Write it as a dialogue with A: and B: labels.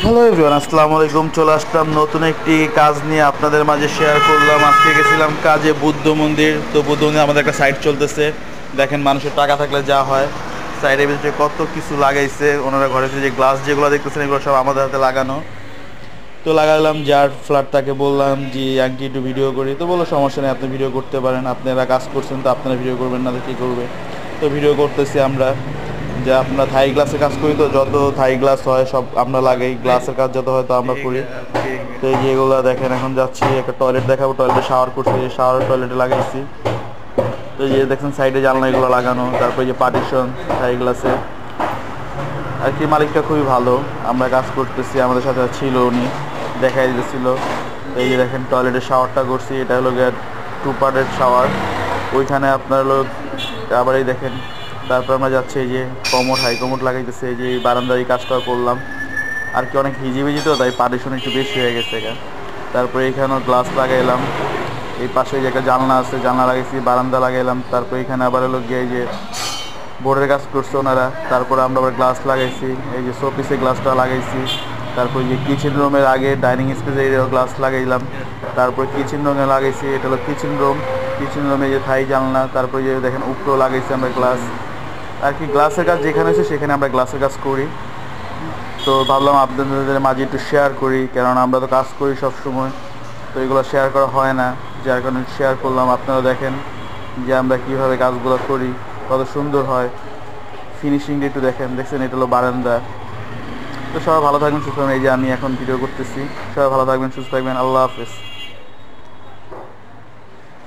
A: Hello everyone, আসসালামু আলাইকুম। চলে আসলাম নতুন একটি কাজ নিয়ে আপনাদের মাঝে শেয়ার করলাম। আজকে গেছিলাম কাজে বুদ্ধ মন্দির। তো বুদ্ধ মন্দির আমাদের একটা সাইট চলতেছে। দেখেন মানুষের টাকা থাকলে যা হয়। সাইডের ভিতরে কত কিছু লাগাইছে ওনারা। ঘরে যে গ্লাস যেগুলো দেখতেছেন এগুলো সব আমাদের হাতে লাগানো। তো লাগালাম, যার ফ্ল্যাট তাকে বললাম যে আংটি একটু ভিডিও করি। তো বললো সমস্যা নেই, আপনি ভিডিও করতে পারেন, আপনারা কাজ করছেন তো আপনারা ভিডিও করবেন না তো কী করবে। তো ভিডিও করতেছি আমরা। যা আমরা থাই গ্লাসের কাজ করি, তো যত থাই গ্লাস হয় সব আমরা লাগাই। গ্লাসের কাজ যত হয় তো আমরা করি। তো এই যেগুলো দেখেন, এখন যাচ্ছি একটা টয়লেট দেখাবো। টয়লেটে শাওয়ার করছি, শাওয়ার টয়লেটে লাগাইছি। তো এই যে দেখছেন সাইডে জানলা এগুলো লাগানো, তারপরে যে পার্টিশন থাই গ্লাসে আর কি। মালিকটা খুবই ভালো, আমরা কাজ করতেছি, আমাদের সাথে ছিল উনি, দেখাই দিতেছিল। এই যে দেখেন টয়লেটের শাওয়ারটা করছি, এটা হলো গিয়ে 2 পার্টের শাওয়ার। ওইখানে আপনার হলো আবার এই দেখেন। তারপর আমরা যাচ্ছি এই যে কমোড, হাই কমোড লাগাইতেছে। এই যে বারান্দার এই কাজটাও করলাম আর কি। অনেক হিজিবিজি তো, তাই পার্টিশন একটু বেশি হয়ে গেছে এখানে। তারপরে এইখানেও গ্লাস লাগাইলাম। এই পাশে যে একটা জানলা আছে, জানলা লাগাইছি, বারান্দা লাগাইলাম। তারপর এখানে আবার হলো গিয়ে এই যে বোর্ডের কাজ করছে ওনারা। তারপরে আমরা আবার গ্লাস লাগাইছি, এই যে শোপিসে গ্লাসটা লাগাইছি। তারপর যে কিচেন রুমের আগে ডাইনিং স্পেসে এরিয়াও গ্লাস লাগাইলাম। তারপর কিচেন রুমে লাগাইছি, এটা হলো কিচেন রুম। কিচেন রুমে যে থাই জানলা, তারপরে যে দেখেন উপরেও লাগাইছি আমরা গ্লাস আর কি। গ্লাসের কাজ যেখানে হচ্ছে সেখানে আমরা গ্লাসের কাজ করি। তো ভাবলাম আপনাদের মাঝে একটু শেয়ার করি, কেননা আমরা তো কাজ করি সব সময়, তো এগুলো শেয়ার করা হয় না, যার কারণে শেয়ার করলাম। আপনারা দেখেন যে আমরা কীভাবে কাজগুলো করি, কত সুন্দর হয়। ফিনিশিংটা একটু দেখছেন এটা হলো বারান্দা। তো সবাই ভালো থাকবেন, সুস্থ থাকবেন। এই যে আমি এখন ভিডিও করতেছি। সবাই ভালো থাকবেন, সুস্থ থাকবেন। আল্লাহ হাফেজ।